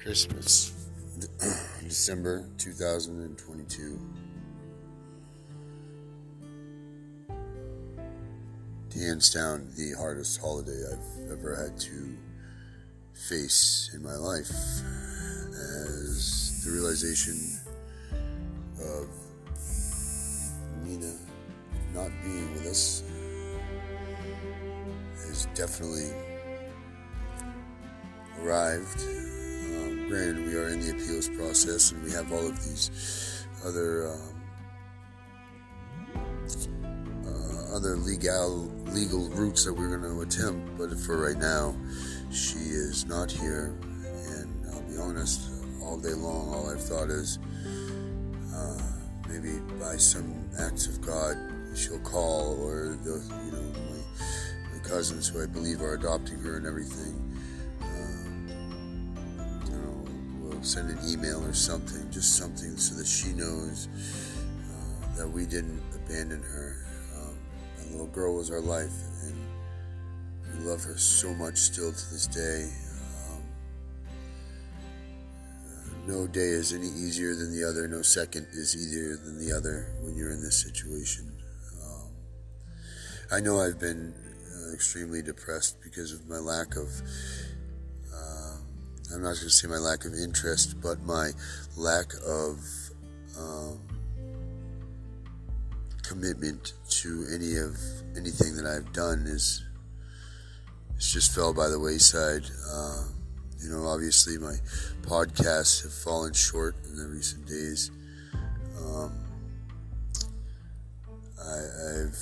Christmas, December 2022. Hands down, the hardest holiday I've ever had to face in my life, as the realization of Nina not being with us has definitely arrived. Granted, we are in the appeals process and we have all of these other legal routes that we're going to attempt, but for right now, she is not here. And I'll be honest, all day long, all I've thought is maybe by some acts of God she'll call, or my cousins who I believe are adopting her and everything, will send an email or something, just something so that she knows that we didn't abandon her. That little girl was our life, and we love her so much still to this day. No day is any easier than the other. No second is easier than the other when you're in this situation. I know I've been extremely depressed because of my lack of, I'm not going to say my lack of interest, but my lack of commitment to anything that I've done it's just fell by the wayside. Obviously my podcasts have fallen short in the recent days. I've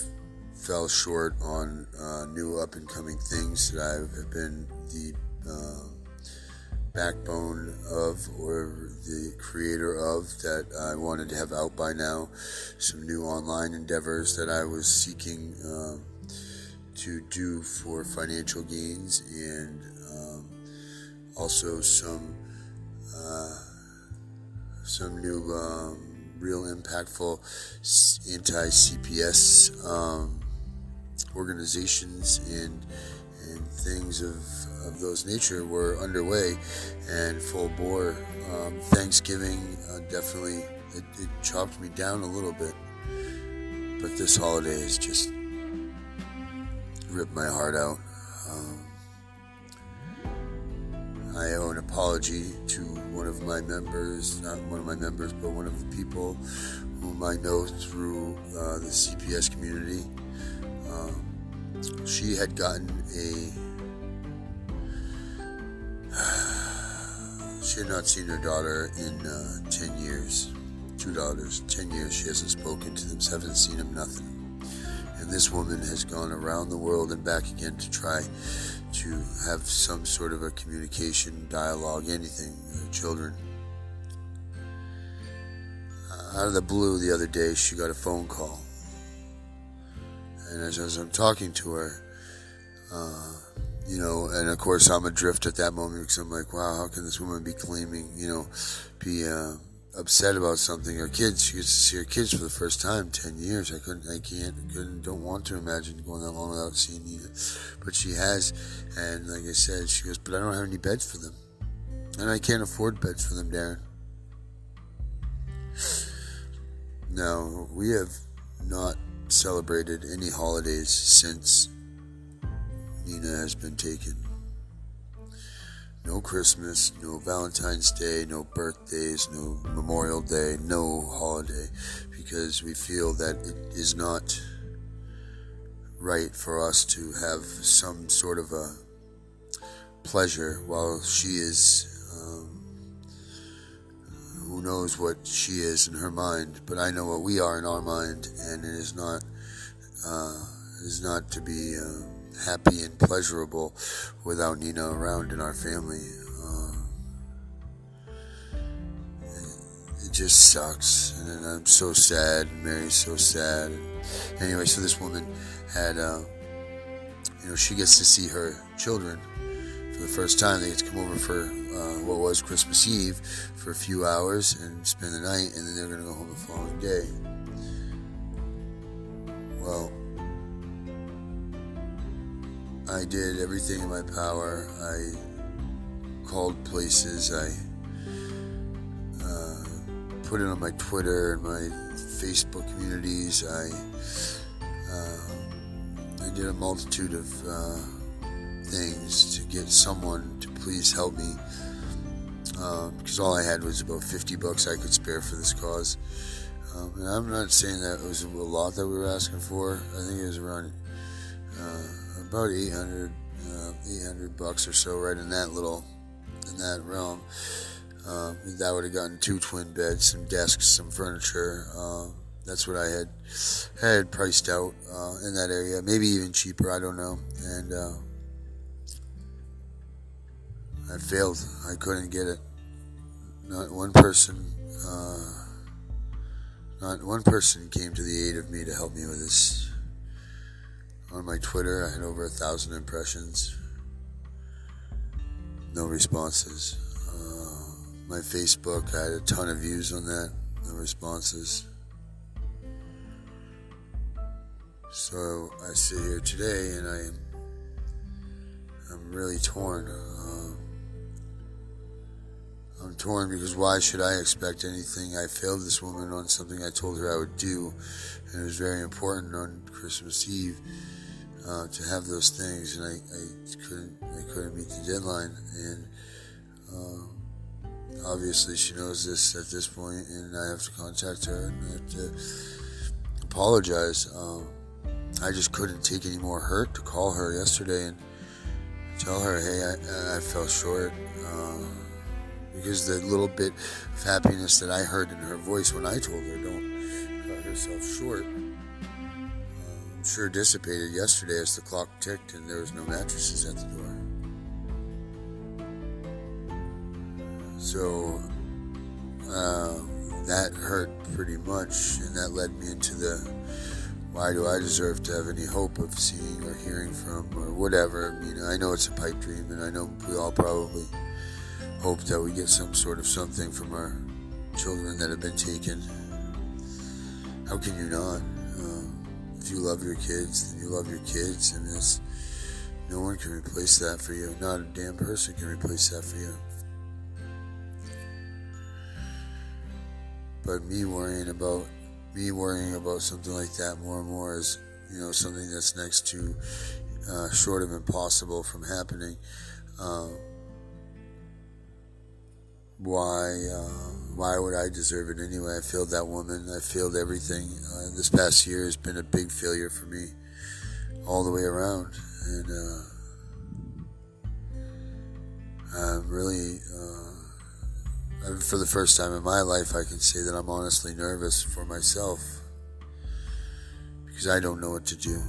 fell short on new up and coming things that I have been the backbone of, or the creator of, that I wanted to have out by now. Some new online endeavors that I was seeking to do for financial gains, and also some new real impactful anti-CPS organizations and things of those nature were underway and full bore. Thanksgiving definitely it chopped me down a little bit, but this holiday has just ripped my heart out. I owe an apology to one of my members, not one of my members, but one of the people whom I know through the CPS community. She had gotten she had not seen her daughter in 10 years. 2 daughters, 10 years she hasn't spoken to them, haven't seen them, nothing. And this woman has gone around the world and back again to try to have some sort of a communication, dialogue, anything with her children. Out of the blue the other day, she got a phone call. And as I'm talking to her, and of course I'm adrift at that moment because I'm like, wow, how can this woman be claiming, be upset about something? Her kids, she gets to see her kids for the first time in 10 years. Don't want to imagine going that long without seeing Nina. But she has, and like I said, she goes, but I don't have any beds for them. And I can't afford beds for them, Darren. Now, we have not celebrated any holidays since Nina has been taken. No Christmas, no Valentine's Day, no birthdays, no Memorial Day, no holiday, because we feel that it is not right for us to have some sort of a pleasure while she is, who knows what she is in her mind, but I know what we are in our mind, and it is not to be happy and pleasurable without Nina around in our family. It just sucks, and I'm so sad, and Mary's so sad. Anyway, so this woman had, she gets to see her children for the first time. They get to come over for what was Christmas Eve for a few hours and spend the night, and then they're going to go home the following day. Well, I did everything in my power. I called places. I put it on my Twitter and my Facebook communities. I did a multitude of things to get someone to please help me, because all I had was about $50 I could spare for this cause. And I'm not saying that it was a lot that we were asking for. I think it was around about $800 or so, right in that realm. That would have gotten 2 twin beds, some desks, some furniture. That's what I had priced out in that area, maybe even cheaper, I don't know. And I failed. I couldn't get it. Not one person came to the aid of me to help me with this. On my Twitter, I had over 1,000 impressions. No responses. My Facebook, I had a ton of views on that. No responses. So I sit here today and I'm really torn. I'm torn because why should I expect anything? I failed this woman on something I told her I would do, and it was very important on Christmas Eve to have those things, and I couldn't meet the deadline, and obviously she knows this at this point, and I have to contact her and I have to apologize. I just couldn't take any more hurt to call her yesterday and tell her, hey, I fell short. Because the little bit of happiness that I heard in her voice when I told her don't cut herself short, I'm sure dissipated yesterday as the clock ticked and there was no mattresses at the door. So that hurt pretty much, and that led me into the why do I deserve to have any hope of seeing or hearing from or whatever. I mean, I know it's a pipe dream, and I know we all probably hope that we get some sort of something from our children that have been taken. How can you not? If you love your kids, then you love your kids, and no one can replace that for you. Not a damn person can replace that for you. But me worrying about something like that more and more is, something that's next to short of impossible from happening. Why would I deserve it anyway? I failed that woman. I failed everything. This past year has been a big failure for me all the way around. And I'm really, for the first time in my life, I can say that I'm honestly nervous for myself because I don't know what to do.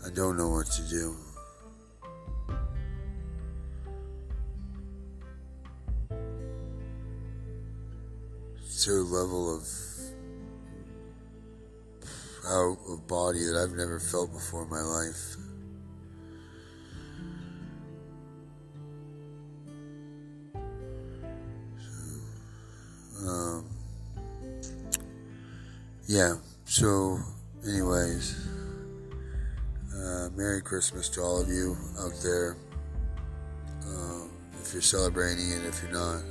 I don't know what to do. To a level of body that I've never felt before in my life. So anyways, Merry Christmas to all of you out there, if you're celebrating and if you're not.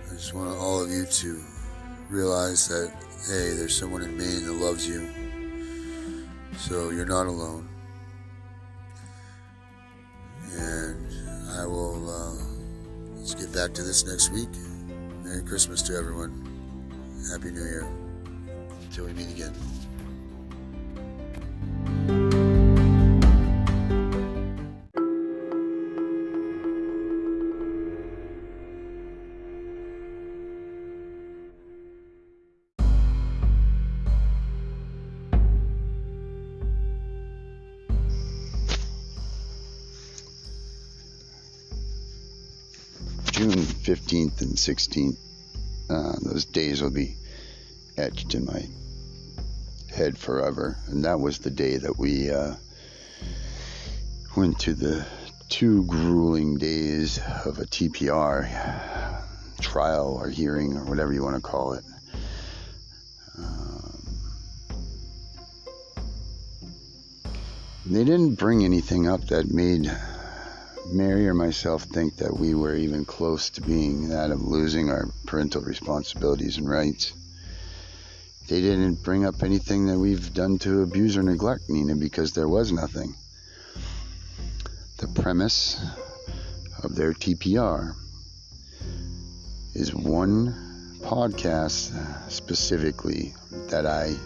I just want all of you to realize that, hey, there's someone in Maine that loves you, so you're not alone. And I will, let's get back to this next week. Merry Christmas to everyone. Happy New Year. Until we meet again. June 15th and 16th, those days will be etched in my head forever. And that was the day that we went to the 2 grueling days of a TPR trial or hearing or whatever you want to call it. They didn't bring anything up that made Mary or myself think that we were even close to being that of losing our parental responsibilities and rights. They didn't bring up anything that we've done to abuse or neglect Nina because there was nothing. The premise of their TPR is one podcast specifically that I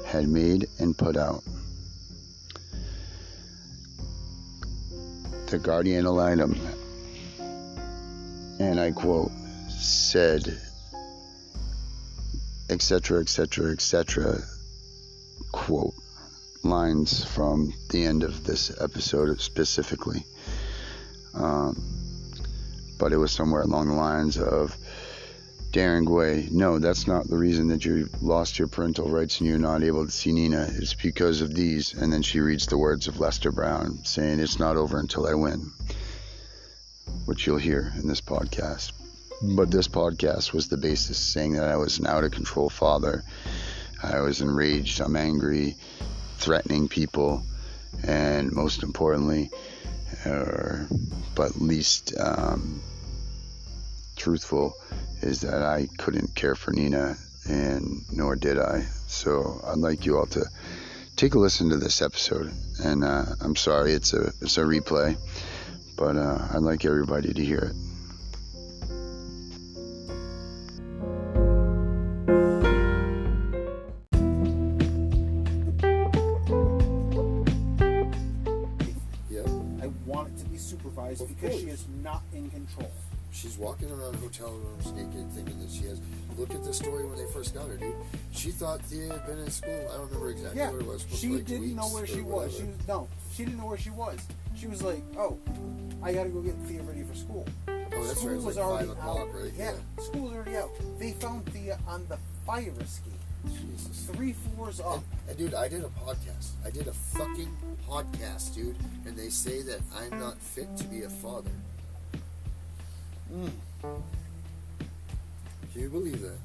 had made and put out. The guardian ad litem, and I quote, said, etc., etc., etc., quote, lines from the end of this episode specifically. But it was somewhere along the lines of, Darren Guay, no, that's not the reason that you lost your parental rights and you're not able to see Nina. It's because of these. And then she reads the words of Lester Brown saying, it's not over until I win, which you'll hear in this podcast. But this podcast was the basis, saying that I was an out-of-control father. I was enraged, I'm angry, threatening people, and most importantly, but least truthful, is that I couldn't care for Nina, and nor did I. So I'd like you all to take a listen to this episode. And I'm sorry, it's a replay, but I'd like everybody to hear it. I want it to be supervised because she is not in control. She's walking around hotel rooms naked, thinking that she has. Look at the story when they first got her, dude. She thought they had been in school. I don't remember exactly where it was. She like didn't know where she was. She didn't know where she was. She was like, "Oh, I got to go get Thea ready for school." Oh, that's school right. It was like 5 o'clock, right? Yeah, school was already out. They found Thea on the fire escape. Jesus. 3 floors up. And dude, I did a podcast. I did a fucking podcast, dude. And they say that I'm not fit to be a father. Can you believe that?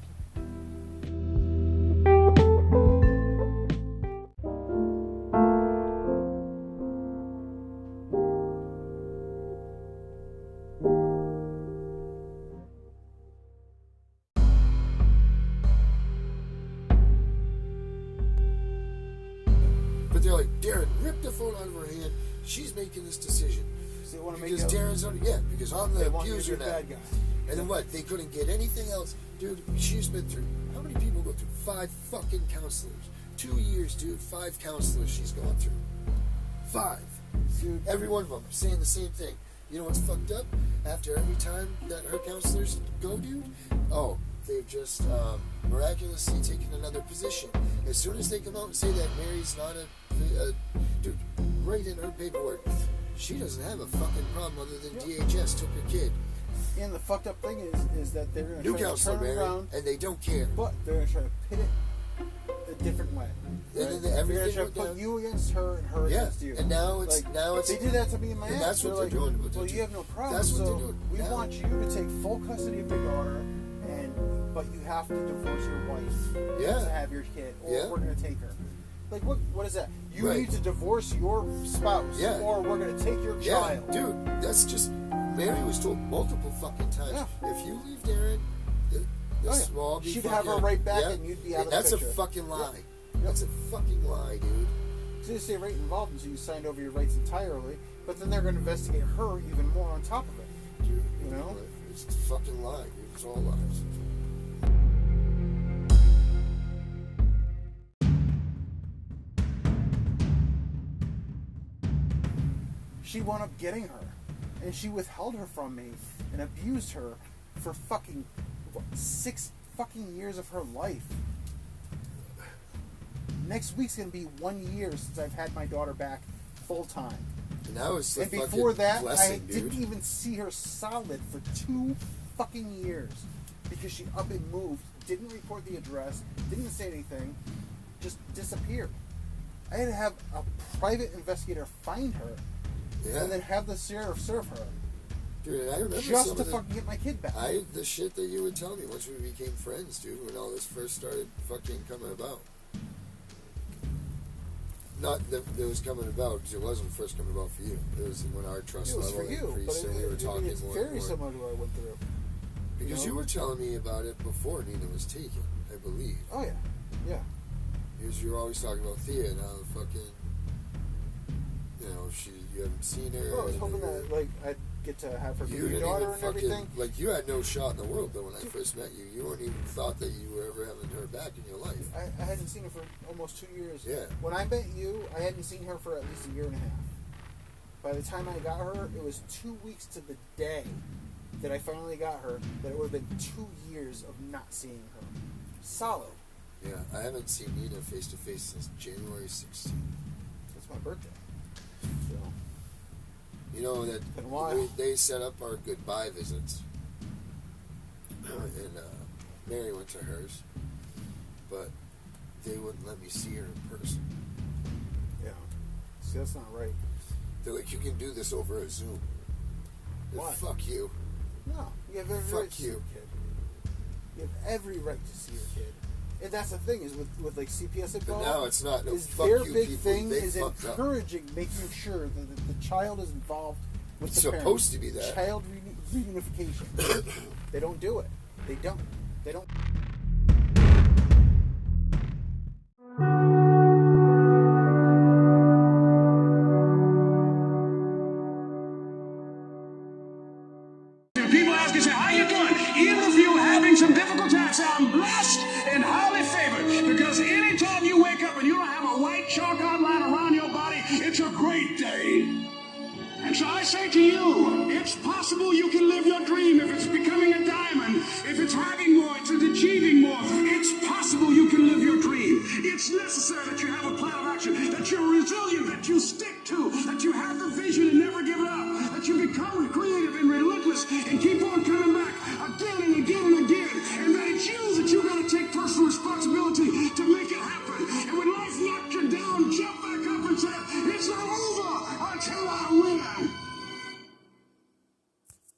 But they're like, Darren, rip the phone out of her hand. She's making this decision. They want to Because make Darren's on, because I'm the abuser now. bad guy. And then what? They couldn't get anything else. Dude, she's been through, how many people go through? 5 fucking counselors. 2 years, dude. 5 counselors she's gone through. 5. Dude, Every one of them saying the same thing. You know what's fucked up? After every time that her counselors go, dude, they've just miraculously taken another position. As soon as they come out and say that Mary's not a dude, right in her paperwork, she doesn't have a fucking problem other than DHS took her kid. And the fucked up thing is that they're going New to try to counselor, turn Mary, around, and they don't care. but they're going to try to pit it a different way. And Right? then They're everything going to try to went put down. you against her and her against you. And now it's they did that to me and my and aunt. that's what they're like, doing. Well, you have no problem. That's what so they're doing. we now. want you to take full custody of your daughter, but you have to divorce your wife to have your kid, or we're going to take her. Like, what is that? You need to divorce your spouse, or we're going to take your child. Dude, that's just... Mary was told multiple fucking times, if you leave Darren, this will all be she'd fucking... have her right back and you'd be out of the That's picture. a fucking lie. That's a fucking lie, dude. So they say right involved until you signed over your rights entirely, but then they're going to investigate her even more on top of it. Dude, you know? It's a fucking lie, dude. It's all lies. She wound up getting her, and she withheld her from me and abused her for fucking 6 fucking years of her life. Next week's gonna be 1 year since I've had my daughter back full time. And that was And before that, I didn't even see her solid for 2 fucking years because she up and moved, didn't report the address, didn't say anything, just disappeared. I had to have a private investigator find her. And then have the sheriff serve her. Dude, and I remember just to fucking get my kid back. The shit that you would tell me once we became friends, dude, when all this first started fucking coming about. not that it was coming about, because it wasn't first coming about for you. It was when our trust level increased, and we were talking it's more. very similar to what I went through. Because you were telling me about it before Nina was taken, I believe. Oh yeah, yeah. Because you were always talking about Thea and how fucking, you know, you haven't seen her. Well, I was hoping that like I'd get to have her be your daughter and everything. Like, you had no shot in the world though when I first met you. You weren't even thought that you were ever having her back in your life. I hadn't seen her for almost 2 years. Yeah. When I met you, I hadn't seen her for at least a year and a half. By the time I got her, it was 2 weeks to the day that I finally got her, that it would have been 2 years of not seeing her. Solid. Yeah, I haven't seen Nina face to face since January 16th. That's my birthday. So, you know that been a while. they set up our goodbye visits, and Mary went to hers, but they wouldn't let me see her in person. Yeah. See, that's not right. They're like, you can do this over a Zoom. Why? Fuck you. No, you have every right to see your kid. You have every right to see your kid. And that's the thing, is with like CPS involved. But now it's not. No, is fuck their you, big people. thing They is fucked up. encouraging, making sure that the child is involved with It's the parents. supposed to be that. Child reunification. They don't do it. They don't. They don't. People ask us, how you doing? Even if you're having some difficult times, I'm blessed and highly favored, because anytime you wake up and you don't have a white chalk outline around your body, it's a great day. And so I say to you, it's possible you can live your dream if it's becoming a diamond, if it's having